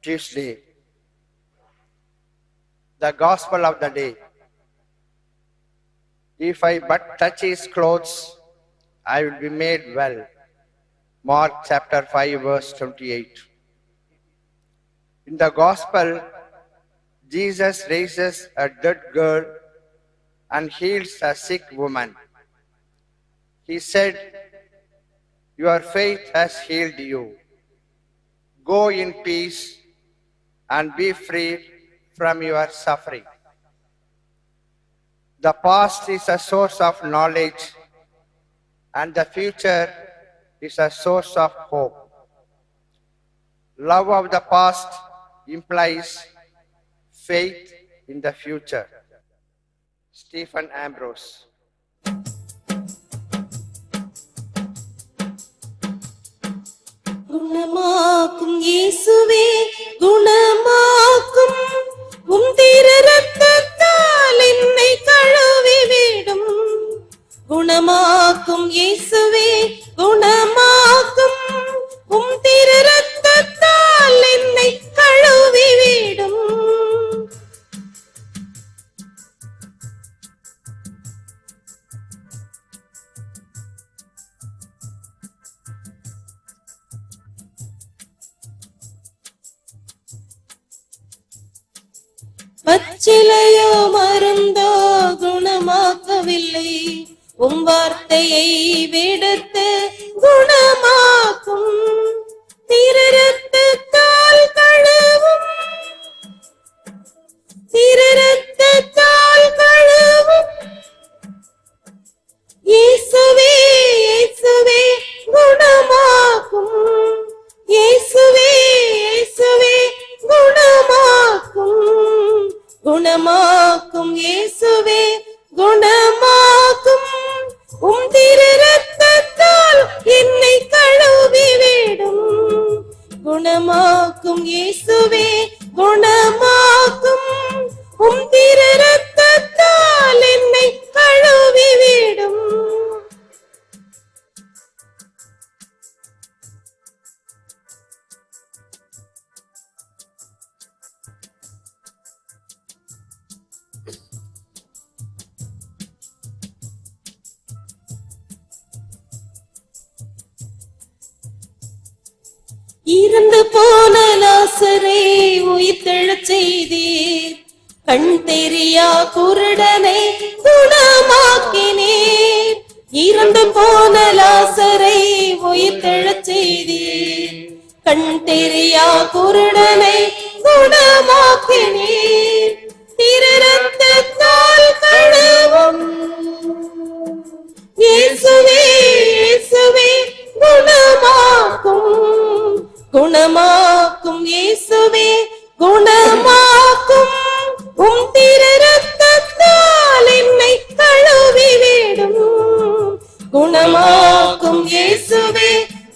Tuesday. The Gospel of the day. If I but touch his clothes, I will be made well. Mark chapter 5 verse 28. In the Gospel, Jesus raises a dead girl and heals a sick woman. He said, "Your faith has healed you. Go in peace and be freed from your suffering." The past is a source of knowledge and the future is a source of hope. Love of the past implies faith in the future. Stephen Ambrose. குணமாக்கும் இயேசுவே குணமாக்கும் உம் திரு ரத்தத்தால் என்னை கழுவி விடும். குணமாக்கும் இயேசுவே குணமாக்கும் உம் திரு ரத்தத்தால் என்னை கழுவி விடும். பச்சிலையோ மருந்தோ குணமாக்கவில்லை, உம் வார்த்தையை விடுத்து குணமாக்கும். திரு ரத்தத்தால் கழுவும், திரு ரத்தத்தால் கழுவும் இயேசுவே இயேசுவே குணமாக்கும். இயேசுவே இயேசுவே குணமாக்கும். குணமாக்கும் இயேசுவே குணமாக்கும் உம் திரு ரத்தத்தால் என்னை கழுவி விடும். குணமாக்கும் இயேசுவே குணமாக்கும் உம் திரு ரத்தத்தால் என்னை கழுவி விடும். இறந்து போன லாசரை உயிர்த்தெழச் செய்தீர். கண் தெரியா குருடனை குணமாக்கினீர். இறந்து போன லாசரை உயிர்த்தெழச் செய்தீர். கண் தெரியா குருடனை குணமாக்கினீர். திரு ரத்தத்தால் கழுவும் இயேசுவே இயேசுவே குணமாக்கும். குணமாக்கும் இயேசுவே குணமாக்கும் உம் திரு ரத்தத்தால் என்னை கழுவி விடும். குணமாக்கும் இயேசுவே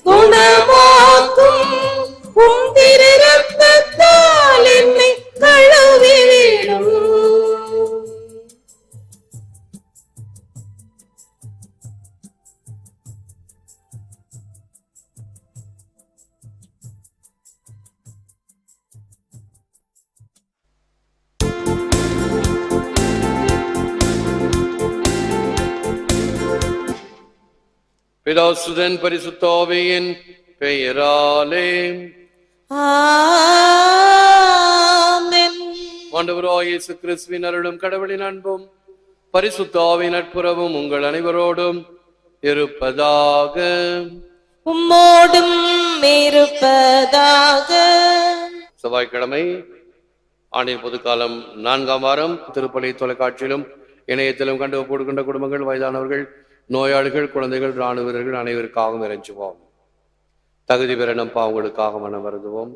குணமாக்கும் உம் திரு ரத்தத்தால் என்னை கழுவி விடும். பிதாசுதன் பரிசுத்த ஆவியின் பெயராலே ஆமென். ஆண்டவராகிய இயேசு கிறிஸ்துவின் அருளும் கடவுளின் அன்பும் பரிசுத்த ஆவியின் நட்புறவும் உங்கள் அனைவரோடும் இருப்பதாக. உம்மோடும் இருப்பதாக. செவ்வாய்க்கிழமை ஆண்டின் பொதுக்காலம் 4ஆம் வாரம் திருப்பலி தொலைக்காட்சியிலும் இணையத்திலும் கண்டு போடுகின்ற குடும்பங்கள், வயதானவர்கள், நோயாளிகள், குழந்தைகள், இராணுவ வீரர்கள் அனைவருக்காகவும் இறைஞ்சுவோம். தகுதி பெற நம் பாவங்களுக்காக மனம் வருந்துவோம்.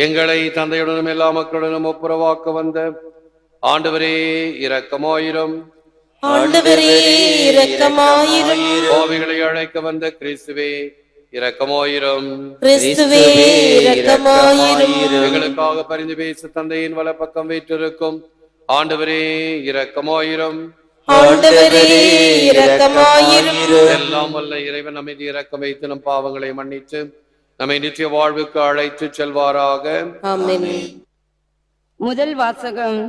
எங்களை தந்தையுடனும் எல்லா மக்களுடனும் ஒப்புரவாக்க வந்த ஆண்டவரே இரக்கமாயிரும். ஆண்டவரே இரக்கமாயிரும். பாவிகளை அழைக்க வந்த கிறிஸ்துவே இரக்கமாயிரும். கிறிஸ்துவே இரக்கமாயிரும். எங்களுக்காக பரிந்து பேச தந்தையின் வலப்பக்கம் வீற்றிருக்கும் ஆண்டவரே இரக்கமாயிரும். ஆண்டவரே இரக்கமாயிரும். எல்லாம் வல்ல இறைவன் அமைதி இரக்கம் வைத்து நம் பாவங்களை மன்னித்து நம்மை நித்திய வாழ்வுக்கு அழைத்து செல்வாராக. ஆமென். முதல் வாசகம்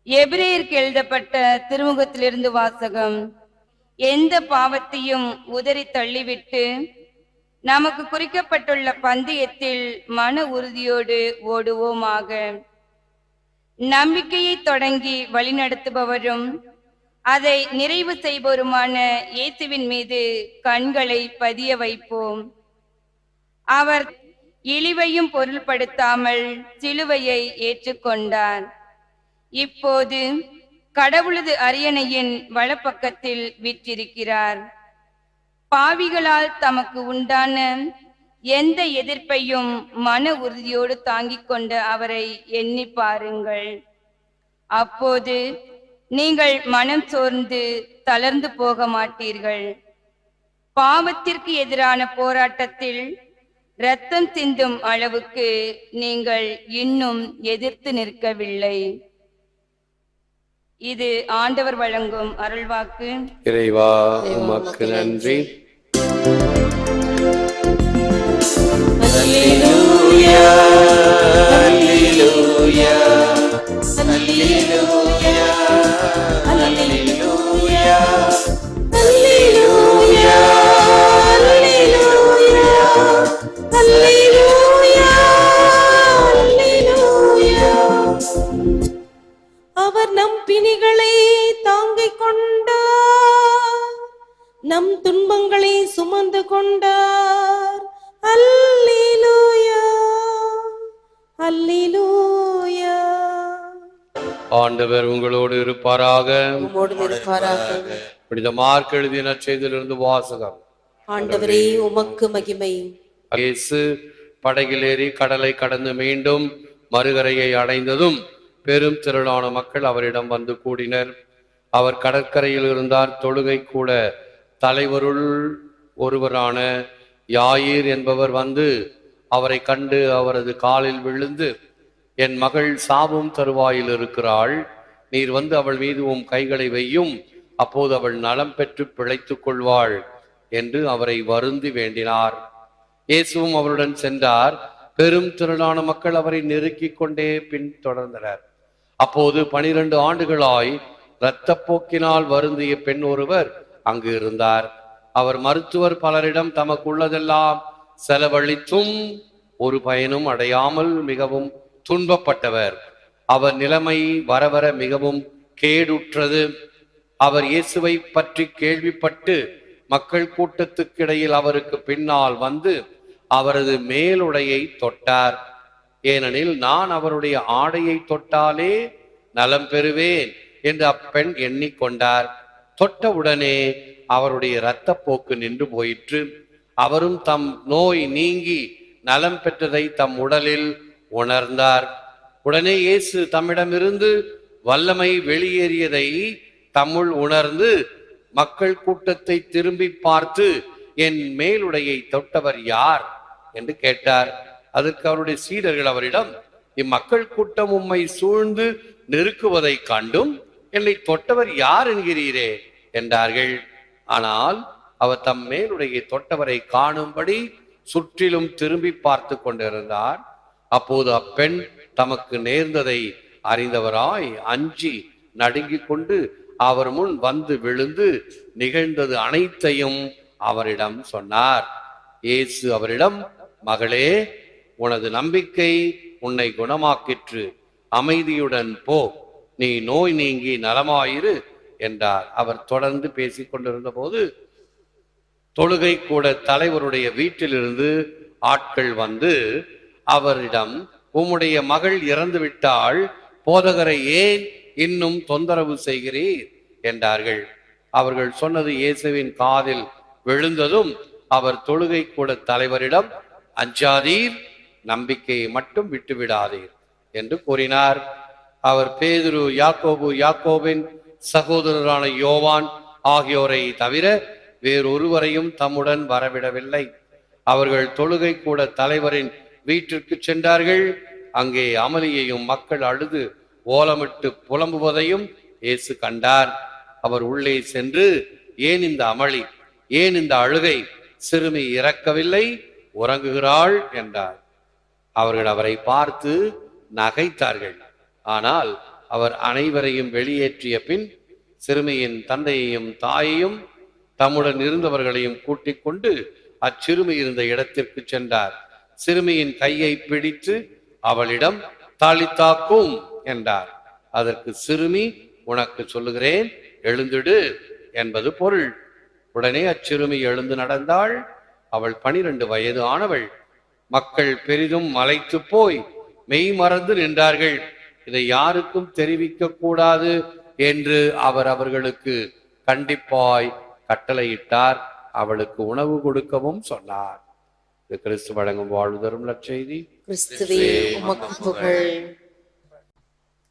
எபிரேயருக்கு எழுதப்பட்ட திருமுகத்திலிருந்து வாசகம். எந்த பாவத்தையும் உதறி தள்ளிவிட்டு நமக்கு குறிக்கப்பட்டுள்ள பந்தயத்தில் மன உறுதியோடு ஓடுவோமாக. நம்பிக்கையை தொடங்கி வழிநடத்துபவரும் அதை நிறைவு செய்பவருமான இயேசுவின் மீது கண்களை பதிய வைப்போம். அவர் இழிவையும் பொருள்படுத்தாமல் சிலுவையை ஏற்றுக்கொண்டார். இப்போது கடவுளது அரியணையின் வலப்பக்கத்தில் வீற்றிருக்கிறார். பாவிகளால் தமக்கு உண்டான எந்த எதிர்ப்பையும் மன உறுதியோடு தாங்கிக் கொண்ட அவரை எண்ணி பாருங்கள். அப்போது நீங்கள் மனம் சோர்ந்து தளர்ந்து போக மாட்டீர்கள். பாவத்திற்கு எதிரான போராட்டத்தில் இரத்தம் சிந்தும் அளவுக்கு நீங்கள் இன்னும் எதிர்த்து நிற்கவில்லை. இது ஆண்டவர் வழங்கும் அருள்வாக்கு. இறைவா உமக்கு நன்றி. அல்லேலூயா, அல்லேலூயா, அல்லேலூயா, அல்லேலூயா, அல்லேலூயா, அல்லேலூயா, அல்லேலூயா, அல்லேலூயா. அவர் நம் பிணிகளை தாங்கிக் கொண்டார், நம் துன்பங்களை சுமந்து கொண்டார். அல்லேலூயா, அல்லேலூயா. ஆண்டவர் உங்களோடு இருப்பாராக. உம்மோடு இருப்பாராக. புனித மார்க் எழுதிய நற்செய்தியிலிருந்து வாசகம். ஆண்டவரே உமக்கு மகிமை. இயேசு படகிலேறி கடலை கடந்து மீண்டும் மறுகரையை அடைந்ததும் பெரும் திரளான மக்கள் அவரிடம் வந்து கூடினர். அவர் கடற்கரையில் இருந்தார். தொழுகை கூட தலைவருள் ஒருவரான யாயிர் என்பவர் வந்து அவரை கண்டு அவரது காலில் விழுந்து, என் மகள் சாவும் தருவாயில் இருக்கிறாள், நீர் வந்து அவள் மீது உம் கைகளை வையும், அப்போது அவள் நலம் பெற்று பிழைத்துக் கொள்வாள் என்று அவரை வருந்தி வேண்டினார். இயேசுவும் அவருடன் சென்றார். பெரும் திரளான மக்கள் அவரை நெருக்கிக் கொண்டே பின் தொடர்ந்தனர். அப்போது 12 ஆண்டுகளாய் இரத்தப்போக்கினால் வருந்திய பெண் ஒருவர் அங்கு இருந்தார். அவர் மருத்துவர் பலரிடம் தமக்குள்ளதெல்லாம் செலவழித்தும் ஒரு பயனும் அடையாமல் மிகவும் துன்பப்பட்டவர். அவர் நிலைமை வரவர மிகவும் கேடுற்றது. அவர் இயேசுவை பற்றி கேள்விப்பட்டு மக்கள் கூட்டத்துக்கிடையில் அவருக்கு பின்னால் வந்து அவரது மேலுடையை தொட்டார். ஏனெனில் நான் அவருடைய ஆடையை தொட்டாலே நலம் பெறுவேன் என்று அப்பெண் எண்ணிக்கொண்டார். தொட்டவுடனே அவருடைய இரத்தப்போக்கு நின்று போயிற்று. அவரும் தம் நோய் நீங்கி நலம் பெற்றதை தம் உடலில் உணர்ந்தார். உடனே இயேசு தம்மிடமிருந்து வல்லமை வெளியேறியதை தம்முள் உணர்ந்து மக்கள் கூட்டத்தை திரும்பி பார்த்து, என் மேலுடையை தொட்டவர் யார் என்று கேட்டார். அதற்கு அவருடைய சீடர்கள் அவரிடம், இம்மக்கள் கூட்டம் உம்மை சூழ்ந்து நெருக்குவதை கண்டும் என்னை தொட்டவர் யார் என்கிறீரே என்றார்கள். ஆனால் அவர் தம் மேலுடைய தொட்டவரை காணும்படி சுற்றிலும் திரும்பி பார்த்து கொண்டிருந்தார். அப்போது அப்பெண் தமக்கு நேர்ந்ததை அறிந்தவராய் அஞ்சி நடுங்கிக் கொண்டு அவர் முன் வந்து விழுந்து நிகழ்ந்தது அனைத்தையும் அவரிடம் சொன்னார். இயேசு அவரிடம், மகளே, உனது நம்பிக்கை உன்னை குணமாக்கிற்று, அமைதியுடன் போ, நீ நோய் நீங்கி நலமாயிரு என்றார். அவர் தொடர்ந்து பேசிக் கொண்டிருந்த போது தொழுகை கூட தலைவருடைய வீட்டிலிருந்து ஆட்கள் வந்து அவரிடம், உம்முடைய மகள் இறந்து விட்டால் போதகரை ஏன் இன்னும் தொந்தரவு செய்கிறீர் என்றார்கள். அவர்கள் சொன்னது இயேசுவின் காதில் விழுந்ததும் அவர் தொழுகை கூட தலைவரிடம், அஞ்சாதீர், நம்பிக்கையை மட்டும் விட்டுவிடாதீர் என்று கூறினார். அவர் பேதுரு, யாக்கோபின் சகோதரரான யோவான் ஆகியோரை தவிர வேறொருவரையும் தம்முடன் வரவிடவில்லை. அவர்கள் தொழுகை கூட தலைவரின் வீட்டிற்கு சென்றார்கள். அங்கே அமளியையும் மக்கள் அழுது ஓலமிட்டு புலம்புவதையும் இயேசு கண்டார். அவர் உள்ளே சென்று, ஏன் இந்த அமளி, ஏன் இந்த அழுகை? சிறுமி இறக்கவில்லை, உறங்குகிறாள் என்றார். அவர்கள் அவரை பார்த்து நகைத்தார்கள். ஆனால் அவர் அனைவரையும் வெளியேற்றிய பின் சிறுமியின் தந்தையையும் தாயையும் தம்முடன் இருந்தவர்களையும் கூட்டிக் கொண்டு அச்சிறுமி இருந்த இடத்திற்கு சென்றார். சிறுமியின் கையை பிடித்து அவளிடம் தாளித்தாக்கும் என்றார். அதற்கு சிறுமி, உனக்கு சொல்லுகிறேன், எழுந்திடு என்பது பொருள். உடனே அச்சிறுமி எழுந்து நடந்தாள். அவள் 12 வயது ஆனவள். மக்கள் பெரிதும் மலைத்து போய் மெய் மறந்து நின்றார்கள். இதை யாருக்கும் தெரிவிக்க கூடாது என்று அவர் அவர்களுக்கு கண்டிப்பாய் கட்டளையிட்டார். அவளுக்கு உணவு கொடுக்கவும் சொன்னார். இது கிறிஸ்து வழங்கும் வாழ்வு தரும் நற்செய்தி. கிறிஸ்துவே உமக்கு புகழ்.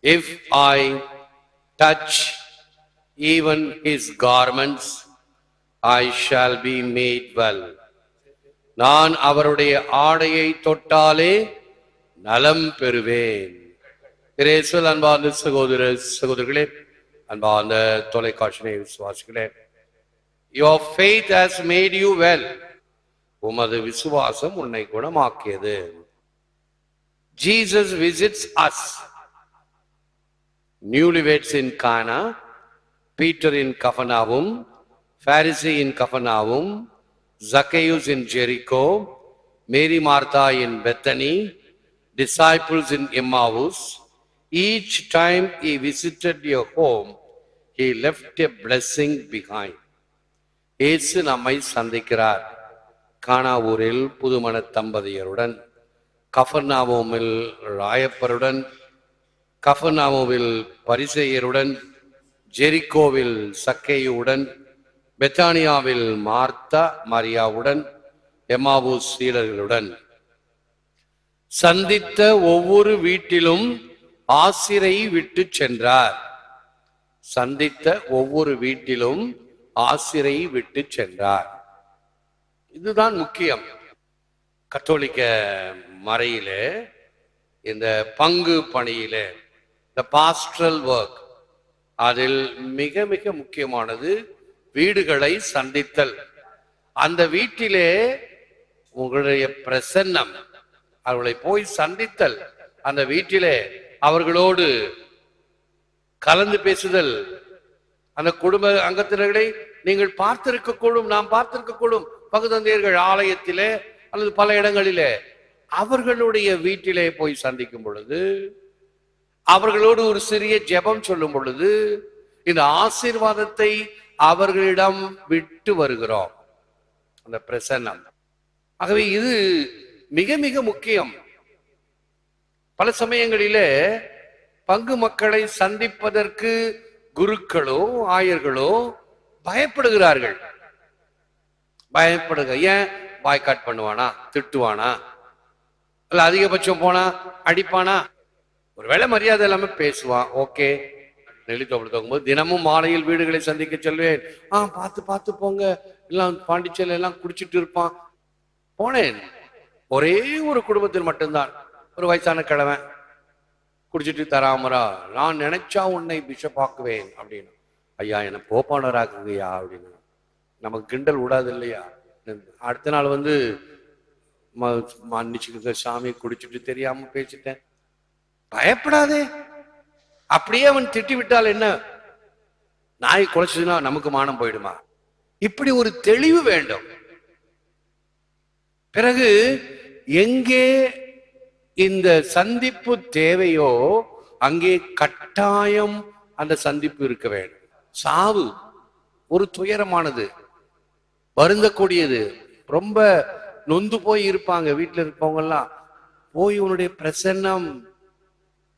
If I touch even his garments, I shall be made well. நான் அவருடைய ஆடையை தொட்டாலே நலம் பெறுவேன். இயேசுவில் அன்பார்ந்த சகோதரர்களே, அன்பார்ந்த தொலைக்காட்சி விசுவாசிகளே, your faith has made you well. உமது விசுவாசம் உன்னை குணமாக்கியது. Jesus visits us. Newlyweds in Cana, Peter in Capernaum, Pharisee in Capernaum, Zacchaeus in Jericho, Mary Martha in Bethany, disciples in Emmaus. Each time he visited your home, he left a blessing behind. இயேசு நம்மை சந்திக்கிறார். கானா ஊரில் புதுமண தம்பதியருடன், கஃபர்நாவுமில் ராயப்பருடன், கஃபர்நாவுமில் பரிசேயருடன், ஜெரிகோவில் சக்கேயுடன், பெத்தானியாவில் Martha மரியாவுடன், எம்மாவூஸ் சீடர்களுடன் சந்தித்த ஒவ்வொரு வீட்டிலும் ஆசிரை விட்டு சென்றார். சந்தித்த ஒவ்வொரு வீட்டிலும் ஆசிரை விட்டு சென்றார். இதுதான் முக்கியம். கத்தோலிக்க மறையிலே இந்த பங்கு பணியிலே, இந்த பாஸ்டரல் ஒர்க், அதில் மிக மிக முக்கியமானது வீடுகளை சந்தித்தல். அந்த வீட்டிலே உங்களுடைய பிரசன்னம், அவர்களை போய் சந்தித்தல், அந்த வீட்டிலே அவர்களோடு கலந்து பேசுதல். அந்த குடும்ப அங்கத்தினர்களை நீங்கள் பார்த்திருக்கக்கூடும், நாம் பார்த்திருக்கக்கூடும், பகுதந்தையர்கள் ஆலயத்திலே அல்லது பல இடங்களிலே. அவர்களுடைய வீட்டிலே போய் சந்திக்கும் பொழுது, அவர்களோடு ஒரு சிறிய ஜெபம் சொல்லும் பொழுது, இந்த ஆசீர்வாதத்தை அவர்களிடம் விட்டு வருகிறோம், அந்த பிரசன்னம். ஆகவே இது மிக மிக முக்கியம். பல சமயங்களிலே பங்கு மக்களை சந்திப்பதற்கு குருக்களோ ஆயர்களோ பயப்படுகிறார்கள். ஏன்? பாய்காட் பண்ணுவானா, திட்டுவானா, இல்ல அதிகபட்சம் போனா அடிப்பானா, ஒருவேளை மரியாதை இல்லாம பேசுவான். ஓகே, நெல்லித்தோப்பும்போது தினமும் மாலையில் வீடுகளை சந்திக்க சொல்வேன். பார்த்து பார்த்து போங்க, எல்லாம் பாண்டிச்சேரியில எல்லாம் குடிச்சிட்டு இருப்பான். போனேன். ஒரே ஒரு குடும்பத்தில் மட்டும்தான் ஒரு வயசான கிழமை குடிச்சிட்டு தராமரா, நான் நினைச்சா உன்னை பிஷப் ஆக்குவேன் அப்படின்னு. ஐயா, என்ன போப்பானராக்குங்கய்யா அப்படின்னு. நமக்கு கிண்டல் விடாது இல்லையா? அடுத்த நாள் மன்னிச்சுக்க சாமி, குடிச்சிட்டு தெரியாம பேசிட்டேன். பயப்படாதே. அப்படியே அவன் திட்டி விட்டால் என்ன? நாய் குலைச்சதுன்னா நமக்கு மானம் போயிடுமா? இப்படி ஒரு தெளிவு வேண்டும். பிறகு எங்கே இந்த சந்திப்பு தேவையோ அங்கே கட்டாயம் அந்த சந்திப்பு இருக்க வேண்டும். சாவு ஒரு துயரமானது, வருந்தக்கூடியது. ரொம்ப நொந்து போய் இருப்பாங்க வீட்டில் இருப்பவங்க எல்லாம். போய் உன்னுடைய பிரசன்னம்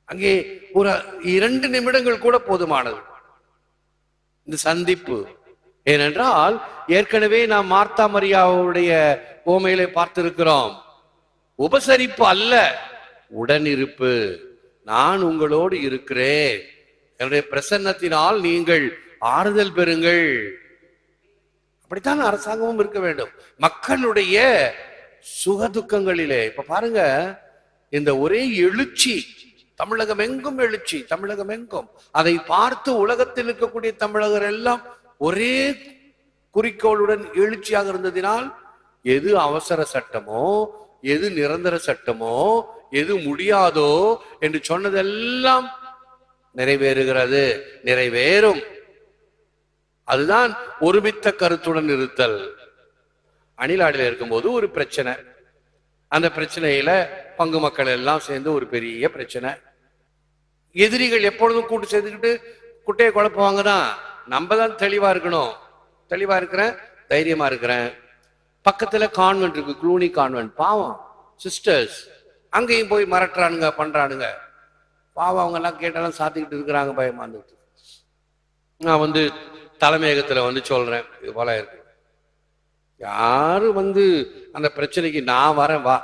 அங்கே ஒரு 2 நிமிடங்கள் கூட போதுமானது, இந்த சந்திப்பு. ஏனென்றால் ஏற்கனவே நாம் மார்த்தா மரியாவுடைய ஓமையிலே பார்த்திருக்கிறோம். உபசரிப்பு அல்ல, உடனிருப்பு. நான் உங்களோடு இருக்கிறேன், என்னுடைய பிரசன்னத்தினால் நீங்கள் ஆறுதல் பெறுங்கள். அப்படித்தான் அரசாங்கமும் இருக்க வேண்டும். மக்களுடைய சுகதுக்கங்களிலே இப்ப பாருங்க, இந்த ஒரே எழுச்சி, தமிழகம் எங்கும் எழுச்சி, தமிழகம் எங்கும். அதை பார்த்து உலகத்தில் இருக்கக்கூடிய தமிழகர் எல்லாம் ஒரே குறிக்கோளுடன் எழுச்சியாக இருந்ததினால் எது அவசர சட்டமோ, எது நிரந்தர சட்டமோ, எது முடியாதோ என்று சொன்னதெல்லாம் நிறைவேறுகிறது, நிறைவேறும். அதுதான் ஒருமித்த கருத்துடன் இருத்தல். அணிலாடில இருக்கும்போது ஒரு பிரச்சனை, அந்த பிரச்சனையில பங்கு மக்கள் எல்லாம் சேர்ந்து ஒரு பெரிய பிரச்சனை. எதிரிகள் எப்பொழுதும் கூட்டு சேர்ந்துக்கிட்டு குட்டையை குழப்புவாங்க தான். நம்ம தான் தெளிவா இருக்கணும். தெளிவா இருக்கிறேன், தைரியமா இருக்கிறேன். பக்கத்துல கான்வென்ட் இருக்கு, க்ளூனி கான்வென்ட். பாவம் சிஸ்டர்ஸ் அங்கேயும் போய் மிரட்டுறானுங்க, பண்றானுங்க. பாவம் அவங்க எல்லாம் கேட்டாலும் சாத்திக்கிட்டு இருக்கிறாங்க, பயமா இருந்துட்டு. நான் தலைமையகத்துல சொல்றேன், இது போல இருக்கு. யாரு அந்த பிரச்சனைக்கு நான் வரேன் வா,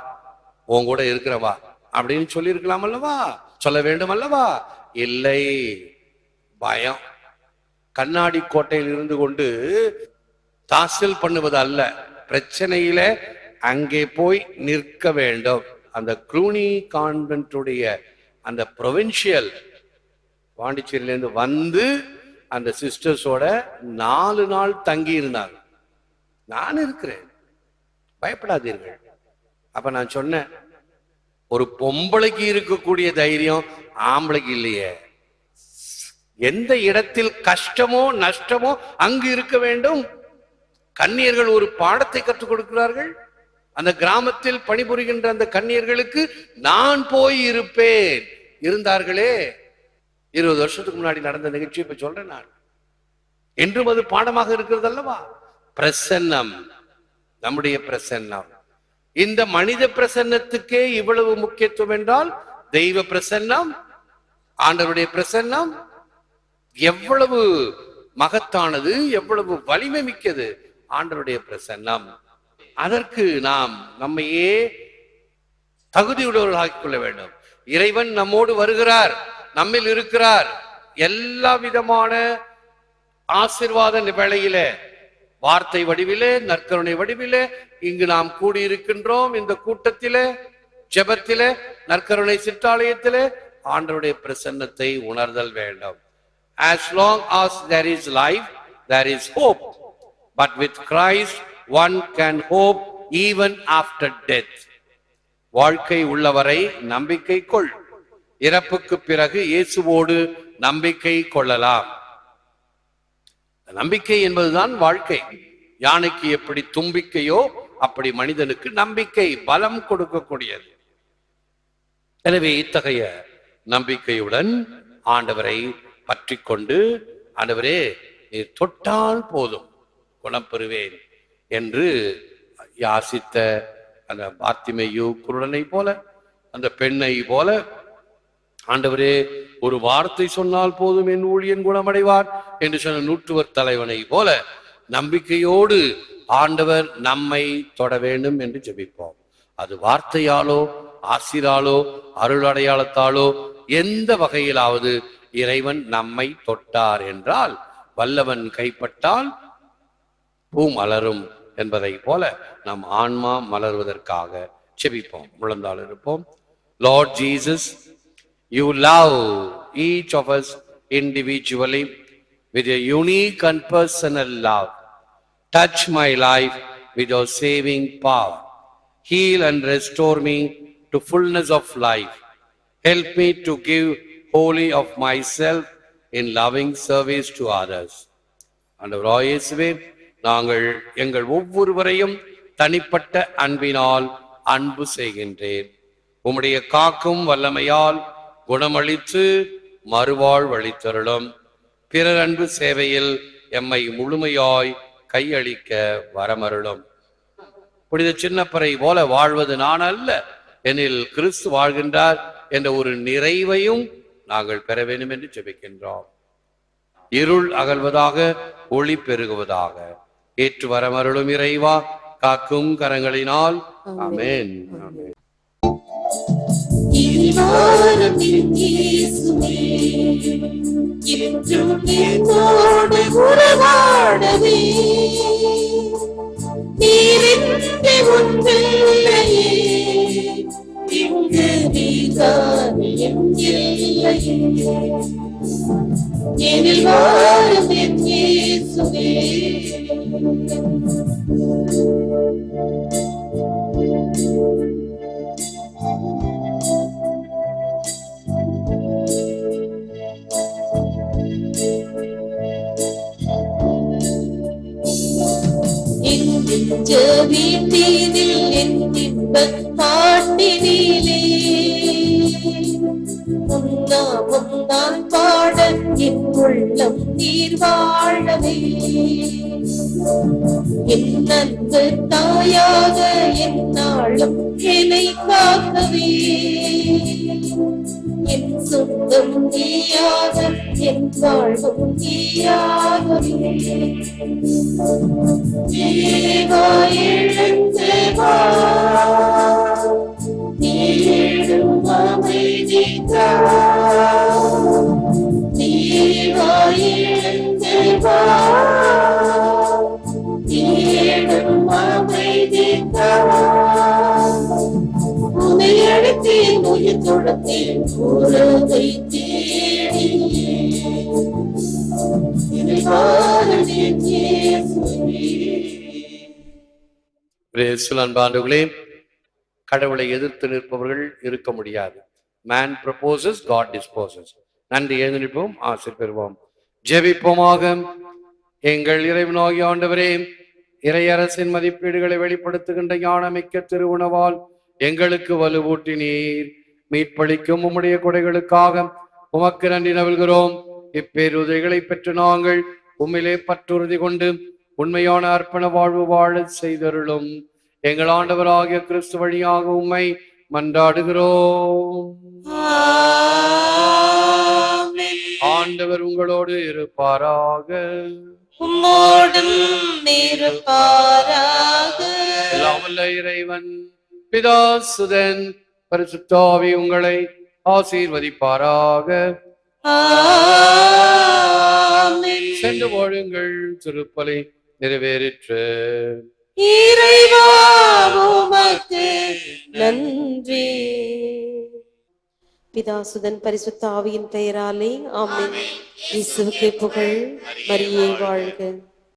உன் கூட இருக்கிறேன் வா அப்படின்னு சொல்லி இருக்கலாம் அல்லவா, சொல்ல வேண்டும் அல்லவா? இல்லை, பயம். கண்ணாடி கோட்டையில் இருந்து கொண்டு தாசில் பண்ணுவது அல்ல, பிரச்சனையில அங்கே போய் நிற்க வேண்டும். அந்த க்ளூனி கான்வென்ட்டுடைய அந்த ப்ரொவின்சியல் பாண்டிச்சேரியிலேருந்து அந்த சிஸ்டர்ஸோட 4 நாள் தங்கி இருந்தாங்க. நான் இருக்கிறேன், பயப்படாதீர்கள். அப்ப நான் சொன்னேன், ஒரு பொம்பளைக்கு இருக்கக்கூடிய தைரியம் ஆம்பளைக்கு இல்லையே. எந்த இடத்தில் கஷ்டமோ நஷ்டமோ அங்கு இருக்க வேண்டும். கன்னியர்கள் ஒரு பாடத்தை கற்றுக் கொடுக்கிறார்கள். அந்த கிராமத்தில் பணிபுரிகின்ற அந்த கன்னியர்களுக்கு நான் போய் இருப்பேன். இருந்தார்களே, 20 வருஷத்துக்கு முன்னாடி நடந்த நிகழ்ச்சி இப்ப சொல்றேன் நான். என்றும் அது பாடமாக இருக்கிறது அல்லவா? பிரசன்னம், நம்முடைய பிரசன்னம். இந்த மனித பிரசன்னத்துக்கே இவ்வளவு முக்கியத்துவம் என்றால், தெய்வ பிரசன்னம், ஆண்டவருடைய பிரசன்னம் எவ்வளவு மகத்தானது, எவ்வளவு வலிமை மிக்கது ஆண்டவருடைய பிரசன்னம். அதற்கு நாம் நம்மையே தகுதியுள்ளவர்களாக்கிக் கொள்ள வேண்டும். இறைவன் நம்மோடு வருகிறார், நம்மில் இருக்கிறார். எல்லா விதமான ஆசீர்வாத வேளையில, வார்த்தை வடிவிலே, நற்கருணை வடிவிலே இங்கு நாம் கூடியிருக்கின்றோம். இந்த கூட்டத்திலே, ஜெபத்திலே, நற்கருணை சிற்றாலயத்திலே ஆண்டவருடைய பிரசன்னத்தை உணர்தல் வேண்டும். As long as there is life, there is hope. But with Christ, one can hope even after death. வாழ்க்கை உள்ளவரை நம்பிக்கை கொள், இறப்புக்கு பிறகு இயேசுவோடு நம்பிக்கை கொள்ளலாம். நம்பிக்கை என்பதுதான் வாழ்க்கை. யானைக்கு எப்படி தும்பிக்கையோ அப்படி மனிதனுக்கு நம்பிக்கை பலம் கொடுக்கக்கூடியது. எனவே இத்தகைய நம்பிக்கையுடன் ஆண்டவரை பற்றி கொண்டு, ஆண்டவரே நீர் தொட்டால் போதும் குணம் பெறுவேன் என்று யாசித்த அந்த பார்த்திமேயு குருடனை போல, அந்த பெண்ணை போல, ஆண்டவரே ஒரு வார்த்தை சொன்னால் போதும் என் ஊழியன் குணமடைவார் என்று சொன்ன நூற்றுவர் தலைவனை போல நம்பிக்கையோடு ஆண்டவர் நம்மை தொட வேண்டும் என்று ஜெபிப்போம். அது வார்த்தையாலோ, ஆசிராலோ, அருள் அடையாளத்தாலோ, எந்த வகையிலாவது இறைவன் நம்மை தொட்டார் என்றால், வல்லவன் கைப்பட்டால் பூ மலரும் என்பதை போல நம் ஆன்மா மலர்வதற்காக செபிப்போம். முழந்தாள் இருப்போம். Lord Jesus, you love each of us individually with a unique and personal love. Touch my life with your saving power. Heal and restore me to fullness of life. Help me to give wholly of myself in loving service to others. ஆண்டவராகிய இயேசுவே, நாங்கள் எங்கள் ஒவ்வொருவரையும் தனிப்பட்ட அன்பினால் அன்பு செய்கின்றேன். உம்முடைய காக்கும் வல்லமையால் குணமளித்து மறுவாழ்வளித்தருளும். பிறர் அன்பு சேவையில் எம்மை முழுமையாய் கையளிக்க வரமருளும். புனித சின்னப்பரை போல வாழ்வது நான் அல்ல, என்னில் கிறிஸ்து வாழ்கின்றார் என்ற ஒரு நிறைவையும் நாங்கள் பெற வேண்டும் என்று ஜெபிக்கின்றோம். இருள் அகல்வதாக, ஒளி பெருகுவதாக. ஏற்று வரமருளும் இறைவா, காக்கும் கரங்களினால். ஆமென். ஆமென். எனில் வாரும் என் இயேசுவே. மண்ணினிலே உன்னாமம் நான் பாட என் உள்ளம் நீர் வாழவே என் அன்பு தாயாக என்னாலும் என்னை காக்கவே என் சொந்தம் நீயாக என் வாழ்வும் நீயாகவே தேவா எழுந்து வா நீடும் அமைதி தா தேவா எழுந்து வா நீடும் அமைதி தா உன்னை அழைத்தேன் உயிர் தொடர்ந்தேன் உறவை தேடி அன்பாண்டுகளே, கடவுளை எதிர்த்து நிற்பவர்கள் இருக்க முடியாது. Man proposes, God disposes. நன்றி எழுந்திருப்போம், ஆசை பெறுவோம். ஜெபிப்போமாக. எங்கள் இறைவனாகிய ஆண்டவரே, இறையரசின் மதிப்பீடுகளை வெளிப்படுத்துகின்ற ஞானமிக்க திருவுணவால் எங்களுக்கு வலுவூட்டினீர். மீட்பளிக்கும் உம்முடைய கொடைகளுக்காக உமக்கு நன்றி நல்கிறோம். இப்பேருதைகளை பெற்று நாங்கள் உம்மிலே பற்றுறுதி கொண்டு உண்மையான அர்ப்பண வாழ்வு வாழ செய்தருளும். எங்கள் ஆண்டவராகிய கிறிஸ்து வழியாக உம்மை மன்றாடுகிறோம். ஆண்டவர் உங்களோடு இருப்பாராக. உம்மோடும் இருப்பாராக. எல்லாம் வல்ல இறைவன் பிதா சுதன் பரிசுத்த ஆவி உங்களை ஆசீர்வதிப்பாராக. சென்று வாழுங்கள், திருப்பலி நிறைவேறிற்று. இறைவா உமக்கு நன்றி. பிதாசுதன் பரிசுத்த ஆவியின் பெயராலே ஆமென். இயேசுவுக்கே புகழ். மரியே வாழ்க.